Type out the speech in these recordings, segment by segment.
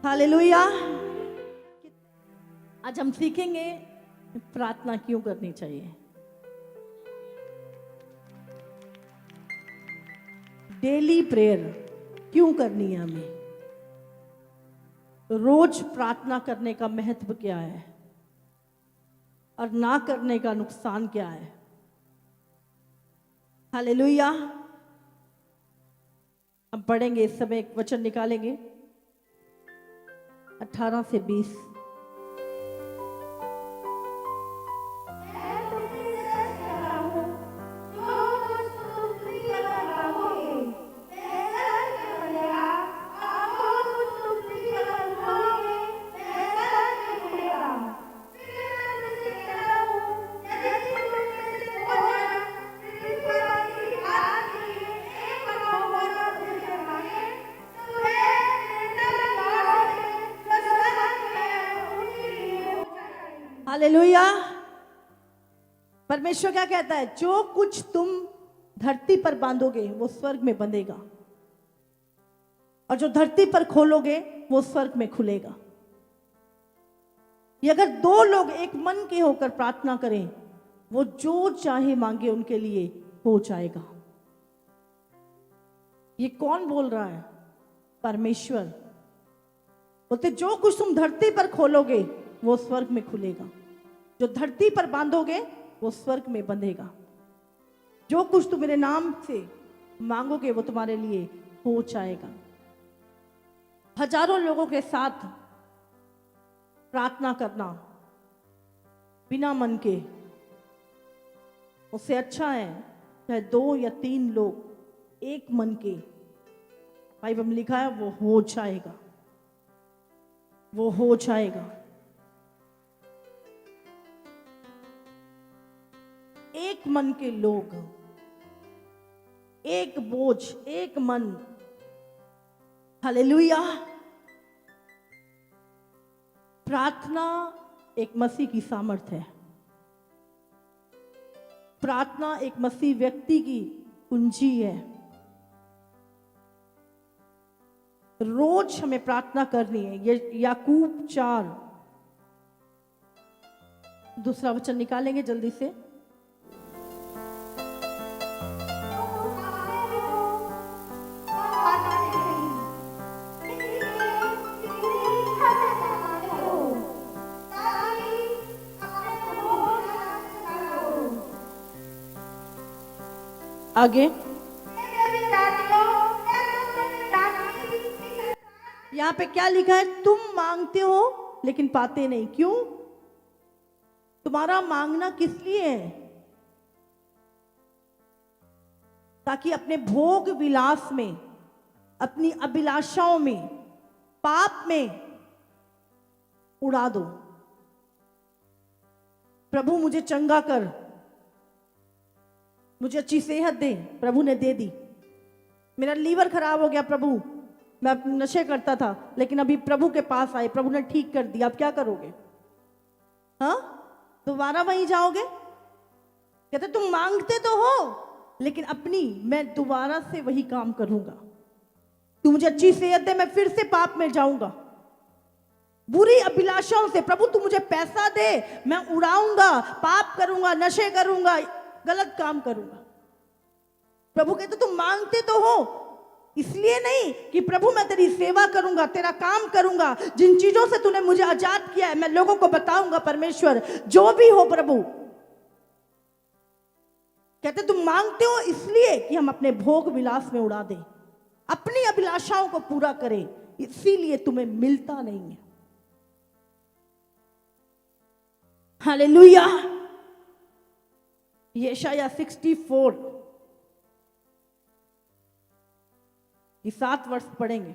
Hallelujah. आज हम सीखेंगे प्रार्थना क्यों करनी चाहिए। डेली प्रेयर क्यों करनी है हमें, रोज प्रार्थना करने का महत्व क्या है और ना करने का नुकसान क्या है। हालेलुया। हम पढ़ेंगे, इस समय एक वचन निकालेंगे 18 से 20। हालेलुया। परमेश्वर क्या कहता है, जो कुछ तुम धरती पर बांधोगे वो स्वर्ग में बंधेगा, और जो धरती पर खोलोगे वो स्वर्ग में खुलेगा। ये अगर दो लोग एक मन के होकर प्रार्थना करें, वो जो चाहे मांगे उनके लिए हो जाएगा। ये कौन बोल रहा है? परमेश्वर। बोलते जो कुछ तुम धरती पर खोलोगे वो स्वर्ग में खुलेगा, जो धरती पर बांधोगे वो स्वर्ग में बंधेगा। जो कुछ तुम मेरे नाम से मांगोगे वो तुम्हारे लिए हो जाएगा। हजारों लोगों के साथ प्रार्थना करना बिना मन के, उससे अच्छा है चाहे 2 या 3 लोग एक मन के, बाइबल में लिखा है वो हो जाएगा, वो हो जाएगा। एक मन के लोग, एक बोझ, एक मन। हालेलुया। प्रार्थना एक मसीह की सामर्थ है। प्रार्थना एक मसीह व्यक्ति की कुंजी है। रोज हमें प्रार्थना करनी है। ये याकूब 4, दूसरा वचन निकालेंगे जल्दी से। आगे यहां पे क्या लिखा है? तुम मांगते हो लेकिन पाते नहीं। क्यों? तुम्हारा मांगना किस लिए है? ताकि अपने भोग विलास में, अपनी अभिलाषाओं में, पाप में उड़ा दो। प्रभु मुझे चंगा कर, मुझे अच्छी सेहत दे। प्रभु ने दे दी। मेरा लीवर खराब हो गया, प्रभु मैं नशे करता था लेकिन अभी प्रभु के पास आए, प्रभु ने ठीक कर दिया। अब क्या करोगे? हाँ, दोबारा वहीं जाओगे? कहते तुम मांगते तो हो लेकिन अपनी, मैं दोबारा से वही काम करूंगा। तू मुझे अच्छी सेहत दे, मैं फिर से पाप में जाऊंगा, बुरी अभिलाषाओं से। प्रभु तू मुझे पैसा दे, मैं उड़ाऊंगा, पाप करूंगा, नशे करूंगा, गलत काम करूंगा। प्रभु कहते तुम मांगते तो हो, इसलिए नहीं कि प्रभु मैं तेरी सेवा करूंगा, तेरा काम करूंगा, जिन चीजों से तूने मुझे आजाद किया है मैं लोगों को बताऊंगा। परमेश्वर जो भी हो, प्रभु कहते तुम मांगते हो इसलिए कि हम अपने भोग विलास में उड़ा दें, अपनी अभिलाषाओं को पूरा करें, इसीलिए तुम्हें मिलता नहीं है। हालेलुया। यशायाह 64 की 7 वर्ष पढ़ेंगे।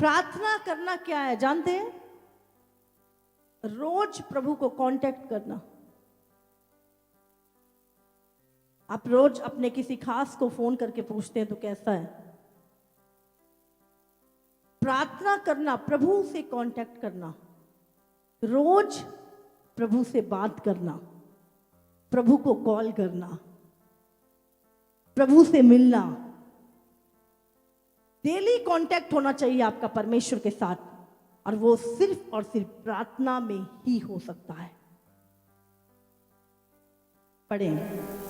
प्रार्थना करना क्या है जानते हैं? रोज प्रभु को कांटेक्ट करना। आप रोज अपने किसी खास को फोन करके पूछते हैं तो कैसा है? प्रार्थना करना, प्रभु से कांटेक्ट करना, रोज प्रभु से बात करना, प्रभु को कॉल करना, प्रभु से मिलना, डेली कांटेक्ट होना चाहिए आपका परमेश्वर के साथ, और वो सिर्फ और सिर्फ प्रार्थना में ही हो सकता है। पढ़ें।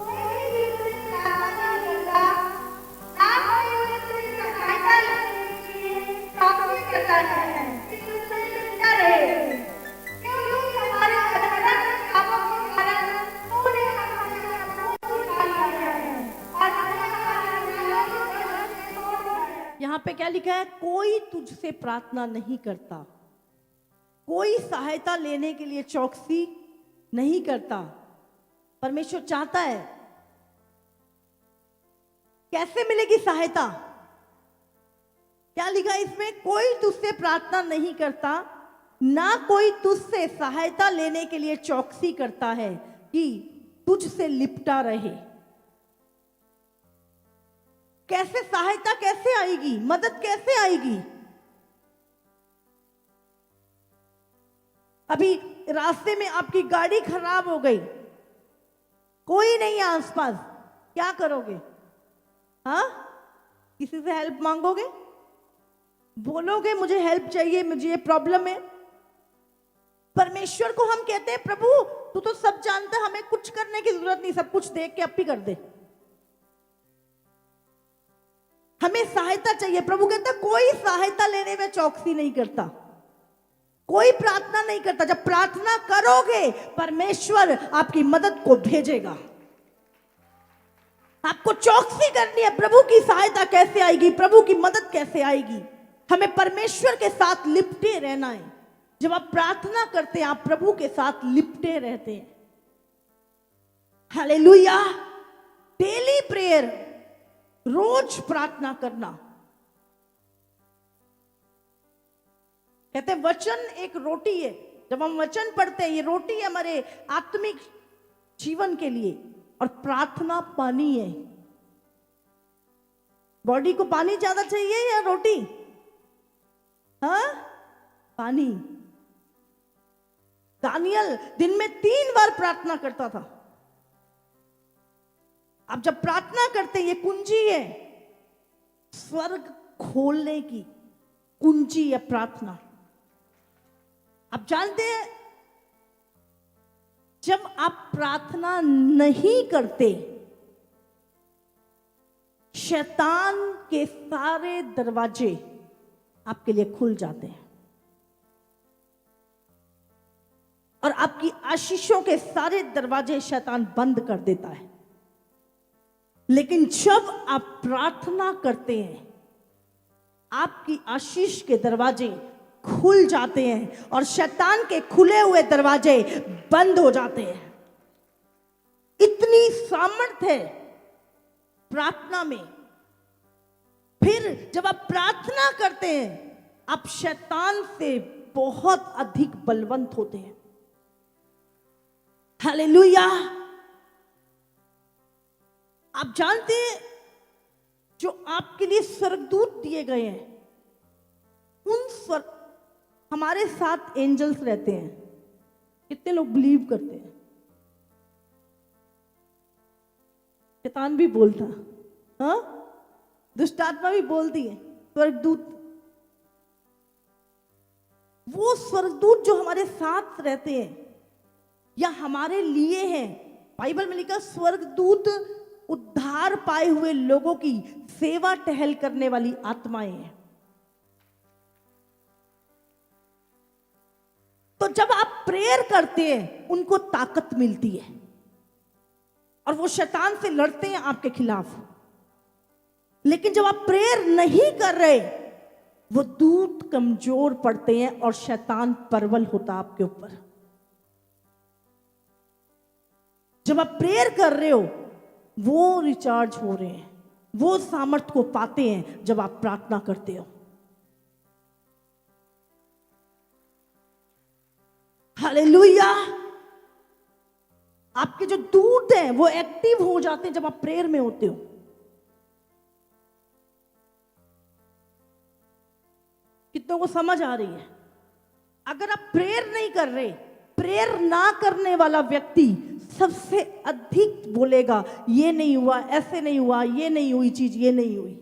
यहां पे क्या लिखा है? कोई तुझसे प्रार्थना नहीं करता, कोई सहायता लेने के लिए चौकसी नहीं करता। परमेश्वर चाहता है, कैसे मिलेगी सहायता? क्या लिखा है इसमें? कोई तुझसे प्रार्थना नहीं करता, ना कोई तुझसे सहायता लेने के लिए चौकसी करता है कि तुझसे लिपटा रहे। कैसे सहायता कैसे आएगी? मदद कैसे आएगी? अभी रास्ते में आपकी गाड़ी खराब हो गई, कोई नहीं है आसपास, क्या करोगे? हाँ, किसी से हेल्प मांगोगे? बोलोगे मुझे हेल्प चाहिए, मुझे ये प्रॉब्लम है? परमेश्वर को हम कहते हैं, प्रभु तू तो सब जानता है, हमें कुछ करने की जरूरत नहीं, सब कुछ देख के अपी कर दे। हमें सहायता चाहिए। प्रभु कहता है कोई सहायता लेने में चौकसी नहीं करता, कोई प्रार्थना नहीं करता। जब प्रार्थना करोगे परमेश्वर आपकी मदद को भेजेगा। आपको चौकसी करनी है, प्रभु की सहायता कैसे आएगी, प्रभु की मदद कैसे आएगी। हमें परमेश्वर के साथ लिपटे रहना है। जब आप प्रार्थना करते हैं आप प्रभु के साथ लिपटे रहते हैं। हालेलुया। डेली प्रेयर, रोज प्रार्थना करना। कहते हैं वचन एक रोटी है। जब हम वचन पढ़ते हैं, ये रोटी है हमारे आत्मिक जीवन के लिए, और प्रार्थना पानी है। बॉडी को पानी ज्यादा चाहिए या रोटी? हाँ, पानी। दानियल दिन में 3 बार प्रार्थना करता था। आप जब प्रार्थना करते हैं, ये कुंजी है, स्वर्ग खोलने की कुंजी है प्रार्थना। आप जानते हैं जब आप प्रार्थना नहीं करते, शैतान के सारे दरवाजे आपके लिए खुल जाते हैं और आपकी आशीषों के सारे दरवाजे शैतान बंद कर देता है। लेकिन जब आप प्रार्थना करते हैं, आपकी आशीष के दरवाजे खुल जाते हैं और शैतान के खुले हुए दरवाजे बंद हो जाते हैं। इतनी सामर्थ्य है प्रार्थना में। फिर जब आप प्रार्थना करते हैं, आप शैतान से बहुत अधिक बलवंत होते हैं। हालेलुया। आप जानते हैं जो आपके लिए स्वर्गदूत दिए गए हैं, उन हमारे साथ एंजल्स रहते हैं। कितने लोग बिलीव करते हैं? शैतान भी बोलता, हाँ, दुष्ट आत्मा भी बोलती है, स्वर्गदूत। वो स्वर्गदूत जो हमारे साथ रहते हैं या हमारे लिए हैं, बाइबल में लिखा स्वर्गदूत उद्धार पाए हुए लोगों की सेवा टहल करने वाली आत्माएं हैं। तो जब आप प्रेयर करते हैं, उनको ताकत मिलती है और वो शैतान से लड़ते हैं आपके खिलाफ। लेकिन जब आप प्रेयर नहीं कर रहे, वो दूत कमजोर पड़ते हैं और शैतान प्रबल होता आपके ऊपर। जब आप प्रेयर कर रहे हो, वो रिचार्ज हो रहे हैं, वो सामर्थ्य को पाते हैं जब आप प्रार्थना करते हो। हालेलुया। आपके जो दूत हैं वो एक्टिव हो जाते हैं जब आप प्रेयर में होते हो। कितनों को समझ आ रही है? अगर आप प्रेयर नहीं कर रहे, प्रेयर ना करने वाला व्यक्ति सबसे अधिक बोलेगा ये नहीं हुआ, ऐसे नहीं हुआ, ये नहीं हुई चीज, ये नहीं हुई।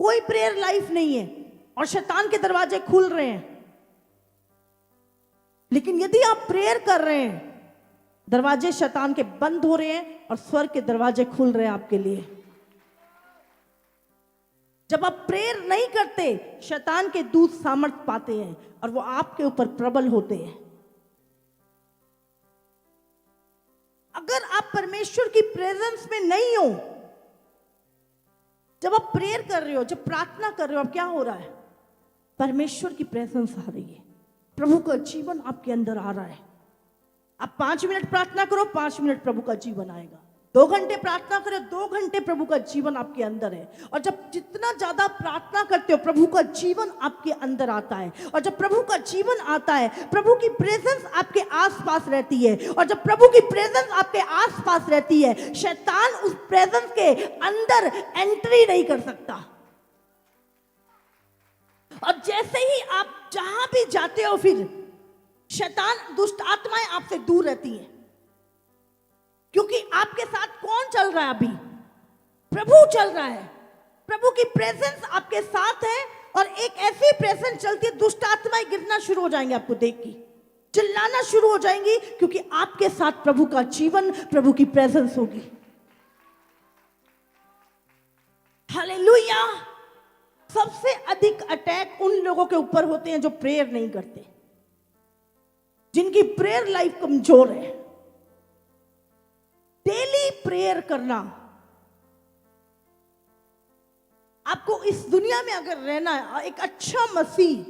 कोई प्रेयर लाइफ नहीं है और शैतान के दरवाजे खुल रहे हैं। लेकिन यदि आप प्रेयर कर रहे हैं, दरवाजे शैतान के बंद हो रहे हैं और स्वर्ग के दरवाजे खुल रहे हैं आपके लिए। जब आप प्रेयर नहीं करते, शैतान के दूत सामर्थ पाते हैं और वो आपके ऊपर प्रबल होते हैं। अगर आप परमेश्वर की प्रेजेंस में नहीं हो, जब आप प्रेयर कर रहे हो, जब प्रार्थना कर रहे हो, अब क्या हो रहा है? परमेश्वर की प्रेजेंस आ रही है, प्रभु का जीवन आपके अंदर आ रहा है। आप 5 मिनट प्रार्थना करो, 5 मिनट प्रभु का जीवन आएगा। 2 घंटे प्रार्थना करो, 2 घंटे प्रभु का जीवन आपके अंदर है। और जब जितना ज्यादा प्रार्थना करते हो, प्रभु का जीवन आपके अंदर आता है। और जब प्रभु का जीवन आता है, प्रभु की प्रेजेंस आपके आसपास रहती है। और जब प्रभु की प्रेजेंस आपके आसपास रहती है, शैतान उस प्रेजेंस के अंदर एंट्री नहीं कर सकता। और जैसे ही आप जहां भी जाते हो, फिर शैतान, दुष्ट आत्माएं आपसे दूर रहती हैं, क्योंकि आपके साथ कौन चल रहा है? अभी प्रभु चल रहा है। प्रभु की प्रेजेंस आपके साथ है और एक ऐसी प्रेजेंस चलती है, दुष्ट आत्माएं गिरना शुरू हो जाएंगे आपको देख के, चिल्लाना शुरू हो जाएंगी, क्योंकि आपके साथ प्रभु का जीवन, प्रभु की प्रेजेंस होगी। हालेलुया। सबसे अधिक अटैक उन लोगों के ऊपर होते हैं जो प्रेयर नहीं करते, जिनकी प्रेयर लाइफ कमजोर है। डेली प्रेयर करना, आपको इस दुनिया में अगर रहना है, एक अच्छा मसीह,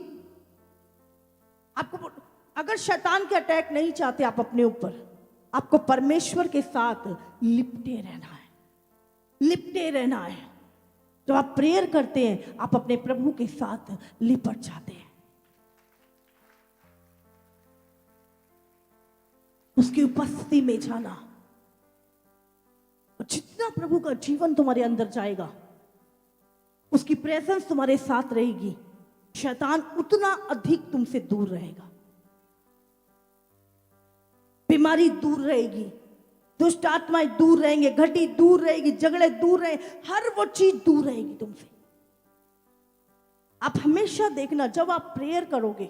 आपको अगर शैतान के अटैक नहीं चाहते आप अपने ऊपर, आपको परमेश्वर के साथ लिपटे रहना है, लिपटे रहना है। जब आप प्रेयर करते हैं, आप अपने प्रभु के साथ लिपट जाते हैं, उसकी उपस्थिति में जाना। जितना प्रभु का जीवन तुम्हारे अंदर जाएगा, उसकी प्रेजेंस तुम्हारे साथ रहेगी, शैतान उतना अधिक तुमसे दूर रहेगा। बीमारी दूर रहेगी, दुष्ट आत्माएं दूर रहेंगे, घटी दूर रहेगी, झगड़े दूर रहेंगे, हर वो चीज दूर रहेगी तुमसे। आप हमेशा देखना, जब आप प्रेयर करोगे,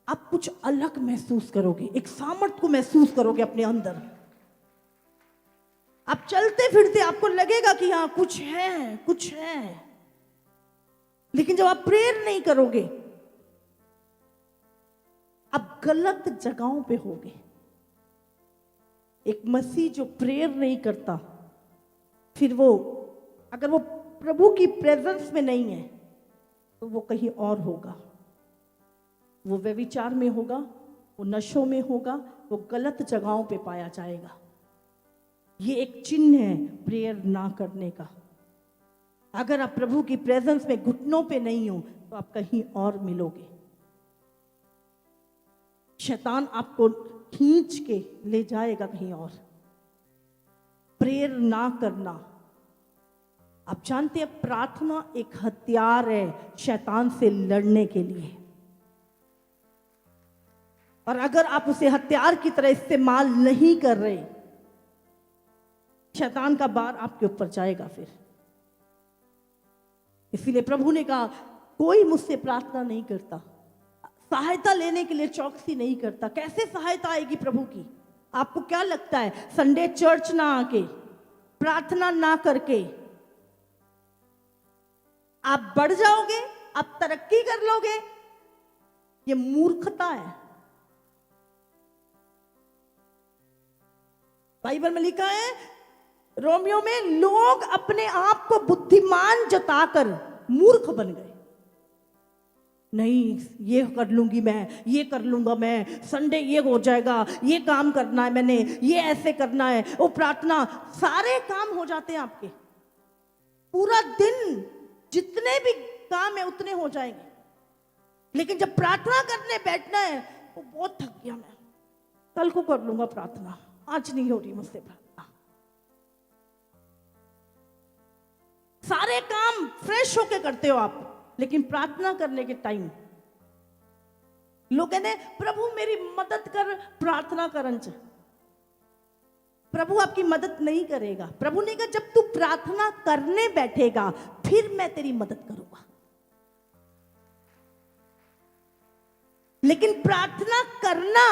आप कुछ अलग महसूस करोगे, एक सामर्थ को महसूस करोगे अपने अंदर। आप चलते फिरते आपको लगेगा कि हाँ कुछ है, कुछ है। लेकिन जब आप प्रेयर नहीं करोगे, आप गलत जगहों पे होगे। एक मसीह जो प्रेयर नहीं करता, फिर वो, अगर वो प्रभु की प्रेजेंस में नहीं है, तो वो कहीं और होगा। वो व्यभिचार में होगा, वो नशों में होगा, वो गलत जगहों पे पाया जाएगा। ये एक चिन्ह है प्रेयर ना करने का। अगर आप प्रभु की प्रेजेंस में घुटनों पे नहीं हो, तो आप कहीं और मिलोगे। शैतान आपको खींच के ले जाएगा कहीं और। प्रेयर ना करना, आप जानते हैं प्रार्थना एक हथियार है शैतान से लड़ने के लिए। और अगर आप उसे हथियार की तरह इस्तेमाल नहीं कर रहे, शैतान का बार आपके ऊपर जाएगा फिर। इसीलिए प्रभु ने कहा, कोई मुझसे प्रार्थना नहीं करता, सहायता लेने के लिए चौकसी नहीं करता। कैसे सहायता आएगी प्रभु की? आपको क्या लगता है, संडे चर्च ना आके, प्रार्थना ना करके आप बढ़ जाओगे, आप तरक्की कर लोगे? ये मूर्खता है। बाइबल में लिखा है, रोमियो में, लोग अपने आप को बुद्धिमान जताकर मूर्ख बन गए। नहीं, ये कर लूंगी मैं, ये कर लूंगा मैं, संडे ये हो जाएगा, ये काम करना है मैंने, ये ऐसे करना है, वो प्रार्थना, सारे काम हो जाते हैं आपके। पूरा दिन जितने भी काम है उतने हो जाएंगे। लेकिन जब प्रार्थना करने बैठना है, वो बहुत थक गया मैं, कल को कर लूंगा प्रार्थना, आज नहीं हो रही मुझसे प्रार्थना। सारे काम फ्रेश होके करते हो आप, लेकिन प्रार्थना करने के टाइम लोग कहते, प्रभु मेरी मदद कर, प्रार्थना करन च। प्रभु आपकी मदद नहीं करेगा। प्रभु ने कहा, जब तू प्रार्थना करने बैठेगा फिर मैं तेरी मदद करूंगा। लेकिन प्रार्थना करना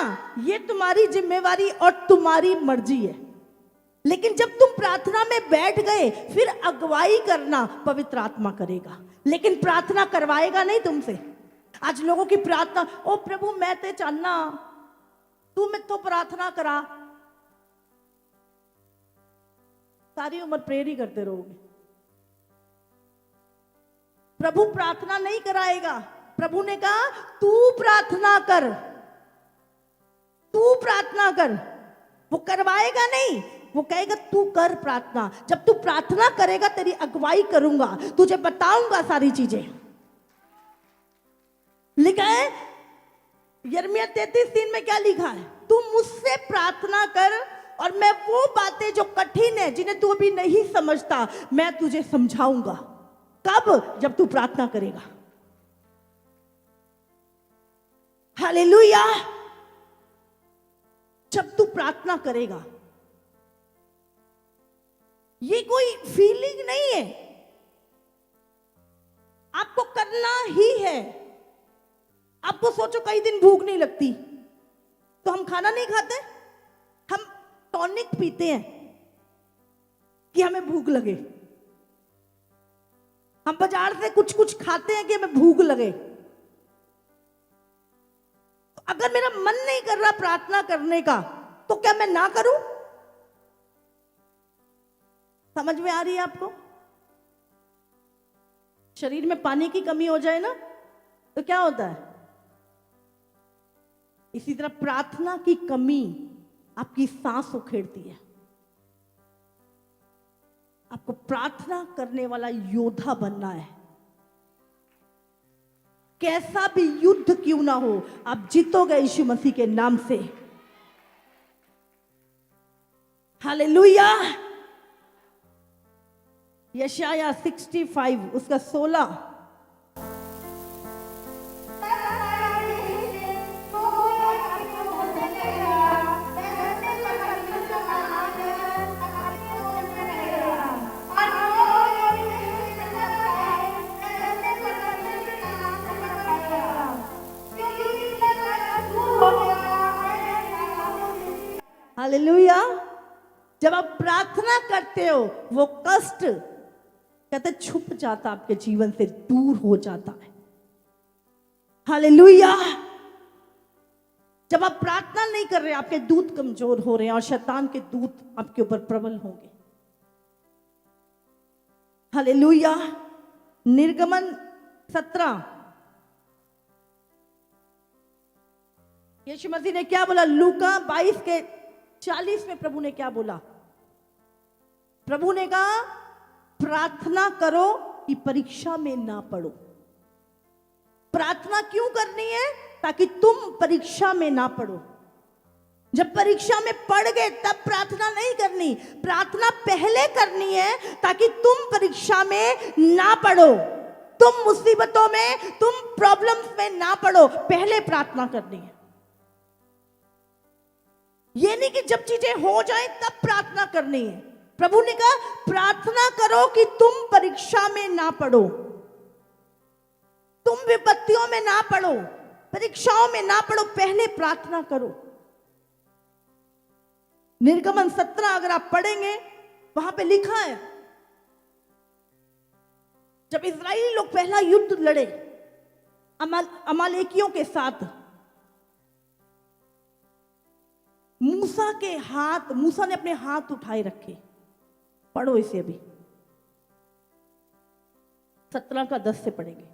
ये तुम्हारी जिम्मेवारी और तुम्हारी मर्जी है। लेकिन जब तुम प्रार्थना में बैठ गए, फिर अगुवाई करना पवित्र आत्मा करेगा, लेकिन प्रार्थना करवाएगा नहीं तुमसे। आज लोगों की प्रार्थना, ओ प्रभु मैं ते चाहना तू मैं तो प्रार्थना करा, सारी उम्र प्रेयर ही करते रहोगे। प्रभु प्रार्थना नहीं कराएगा। प्रभु ने कहा तू प्रार्थना कर, तू प्रार्थना कर। वो करवाएगा नहीं, वो कहेगा तू कर प्रार्थना। जब तू प्रार्थना करेगा तेरी अगुवाई करूंगा, तुझे बताऊंगा सारी चीजें। लिखा है यिर्मयाह 33:3 में क्या लिखा है? तू मुझसे प्रार्थना कर और मैं वो बातें जो कठिन है, जिन्हें तू अभी नहीं समझता, मैं तुझे समझाऊंगा। कब? जब तू प्रार्थना करेगा। हालेलुया। जब तू प्रार्थना करेगा। ये कोई फीलिंग नहीं है, आपको करना ही है। आपको सोचो कई दिन भूख नहीं लगती तो हम खाना नहीं खाते, हम टॉनिक पीते हैं कि हमें भूख लगे। हम बाजार से कुछ कुछ खाते हैं कि हमें भूख लगे। अगर मेरा मन नहीं कर रहा प्रार्थना करने का, तो क्या मैं ना करूं? समझ में आ रही है आपको? शरीर में पानी की कमी हो जाए ना तो क्या होता है? इसी तरह प्रार्थना की कमी आपकी सांस उखेड़ती है। आपको प्रार्थना करने वाला योद्धा बनना है। कैसा भी युद्ध क्यों ना हो, आप जीतोगे यीशु मसीह के नाम से। हालेलुया। यशाया 65 उसका 16। हालेलुया। जब आप प्रार्थना करते हो, वो कष्ट कहते छुप जाता, आपके जीवन से दूर हो जाता है। हालेलुया। जब आप प्रार्थना नहीं कर रहे, आपके दूत कमजोर हो रहे हैं और शैतान के दूत आपके ऊपर प्रबल होंगे। हालेलुया। निर्गमन 17 यीशु मसीह ने क्या बोला? लूका 22 के 40 में प्रभु ने क्या बोला? प्रभु ने कहा प्रार्थना करो कि परीक्षा में ना पड़ो। प्रार्थना क्यों करनी है? ताकि तुम परीक्षा में ना पड़ो। जब परीक्षा में पड़ गए तब प्रार्थना नहीं करनी, प्रार्थना पहले करनी है ताकि तुम परीक्षा में ना पड़ो, तुम मुसीबतों में, तुम प्रॉब्लम्स में ना पड़ो। पहले प्रार्थना करनी है। ये नहीं कि जब चीजें हो जाएं तब प्रार्थना करनी है। प्रभु ने कहा प्रार्थना करो कि तुम परीक्षा में ना पड़ो, तुम विपत्तियों में ना पड़ो, परीक्षाओं में ना पड़ो। पहले प्रार्थना करो। निर्गमन 17 अगर आप पढ़ेंगे, वहां पे लिखा है जब इस्राएली लोग पहला युद्ध लड़े अमालेकियों के साथ, मूसा ने अपने हाथ उठाए रखे। पढ़ो इसे, अभी 17 का 10 से पढ़ेंगे।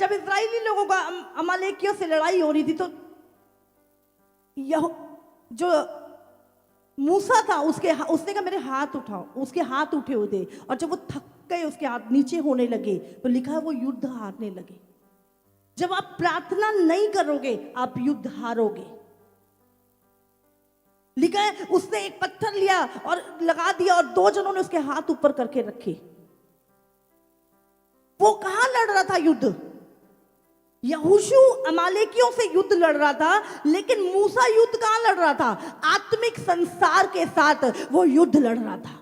जब इजरायली लोगों का अमालेकियों से लड़ाई हो रही थी, तो जो मूसा था उसने कहा मेरे हाथ उठाओ, उसके हाथ उठे हुए थे, और जब वो थक गए, उसके हाथ नीचे होने लगे, तो लिखा है वो युद्ध हारने लगे। जब आप प्रार्थना नहीं करोगे आप युद्ध हारोगे। लिखा है उसने एक पत्थर लिया और लगा दिया, और 2 जनों ने उसके हाथ ऊपर करके रखे। वो कहां लड़ रहा था युद्ध? यहोशू अमालेकियों से युद्ध लड़ रहा था, लेकिन मूसा युद्ध कहां लड़ रहा था? आत्मिक संसार के साथ वो युद्ध लड़ रहा था।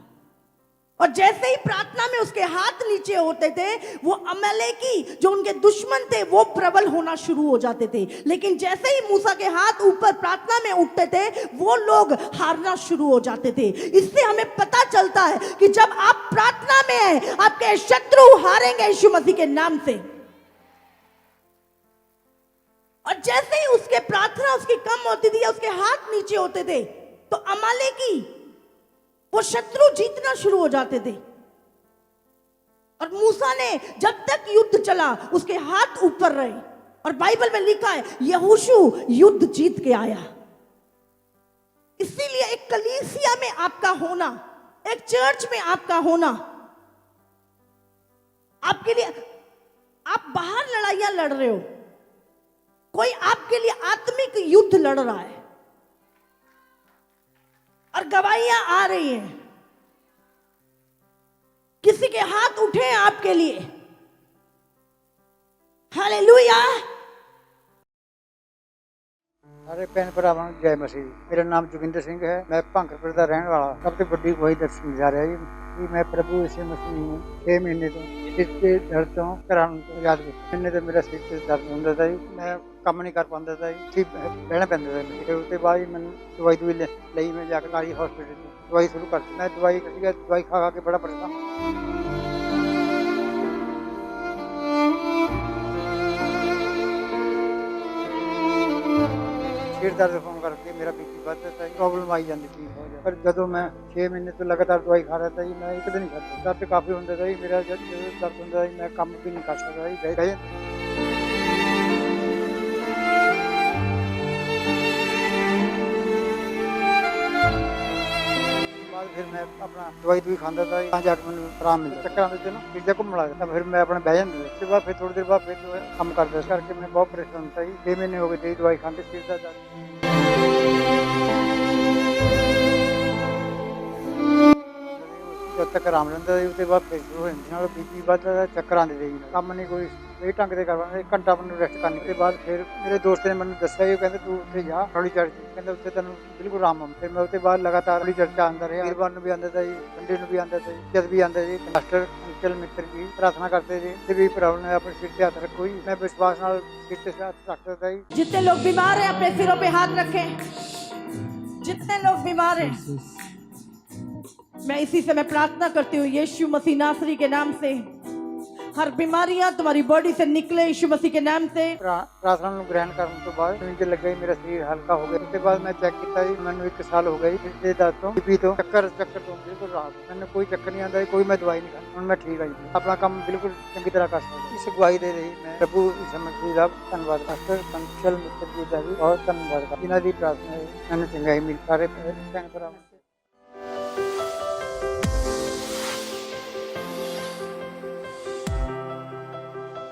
और जैसे ही प्रार्थना में उसके हाथ नीचे होते थे, वो अमालेकी जो उनके दुश्मन थे वो प्रबल होना शुरू हो जाते थे। लेकिन जैसे ही मूसा के हाथ ऊपर प्रार्थना में उठते थे, वो लोग हारना शुरू हो जाते थे। इससे हमें पता चलता है कि जब आप प्रार्थना में हैं, आपके शत्रु हारेंगे यीशु मसीह के नाम से। और जैसे ही उसके प्रार्थना उसकी कम होती थी या उसके हाथ नीचे होते थे, तो अमालेकी वो शत्रु जीतना शुरू हो जाते थे। और मूसा ने जब तक युद्ध चला उसके हाथ ऊपर रहे। और बाइबल में लिखा है यहोशू युद्ध जीत के आया। इसीलिए एक कलीसिया में आपका होना, एक चर्च में आपका होना, आपके लिए, आप बाहर लड़ाइयां लड़ रहे हो, कोई आपके लिए आत्मिक युद्ध लड़ रहा है और गवाहियां आ रही हैं। किसी के हाथ उठे हैं आपके लिए। हालेलुया। सारे भैन भरावां नूं जय मसीह। मेरा नाम जोगिंदर सिंह है। मैं भांगरपुर का रहने वाला। सबसे बड़ी वही दर्शन जा रहा है कि मैं प्रभु यीशु मसीह हूँ। 6 महीने तो सिर के दर्द तो घरां तो याद महीने तो मेरा सिर से दर्द होंदा था जी। मैं काम नहीं कर पाता था जी, रहना पैंदा था। फिर उसके बाद ही मैंने दवाई लई, मैं जाकर सरकारी हॉस्पिटल दवाई शुरू कर दी। मैं दवाई खा के बड़ा परेशान। सिर दर्द होने करके मेरा बीपी बढ़ता था, प्रॉब्लम आई जाती थी बहुत ज़्यादा। पर जब मैं 6 महीने तो लगातार दवाई खा रहा था जी, मैं एक दिन नहीं खाता। दर्द काफ़ी होता था जी, मेरा जब दर्द होता था मैं काम भी नहीं कर सकता जी। फिर मैं अपना दवाई खाता था, यहाँ जाकर मैंने आराम मिलता। चक्कर आते थे ना, फिर जब घूमने लगता फिर मैं अपने बह जाता। उसके बाद फिर थोड़ी देर बाद फिर काम करता करके मैं बहुत परेशान था। 6 महीने हो गए थे दवाई खाते सिर दर्द। जब तक आराम रहता था उसके बाद फिर शुरू हो जाती बीपी बढ़ता था, चक्कर आते थे। काम नहीं कोई सही ढंग से कर पाते। घंटा मैंने रेस्ट करने के बाद फिर मेरे दोस्त ने मैंने दस्या कि कहते तू उत्थे जा थोड़ी चर्च, कहते उत्थे तेन बिल्कुल आराम आऊँ। फिर मैं उसके बाद लगातार थोड़ी चर्च आंदा रहा। वीरवार भी आंदा था जी, संडे भी आंदा था, जद भी आंदा जी। मास्टर अंकल मित्र जी प्रार्थना करते थे भी प्रॉब्लम है अपने सिर पे हाथ रखो जी। मैं विश्वास नाल सिर पे हाथ रखता था जी। जितने लोग बीमार हैं अपने सिरों पे हाथ रखें। जितने लोग बीमार हैं, मैं इसी से मैं प्रार्थना करती हूँ यीशु मसीह नासरी के नाम से, हर बीमारियां तुम्हारी बॉडी से निकले यीशु मसीह के नाम से। प्रार्थना में ग्रहण करने के बाद मुझे लग गई मेरा शरीर हल्का हो गया। उसके बाद मैं चेक किया जी, मैंने 1 साल हो गई फिर दर्द तो बीपी तो चक्कर तो बिल्कुल राहत। मैंने कोई चक्कर नहीं आता, कोई मैं दवाई नहीं खाती। हूँ मैं ठीक आई, अपना काम बिल्कुल चंगी तरह कर सकता। इस गवाही दे रही मैं प्रभु यीशु मसीह का धन्यवाद मास्टर अंकल मित्र जी का भी बहुत धन्यवाद। जिन्हों की प्रार्थना मैंने चंगाई मिल सारे भैन भरा।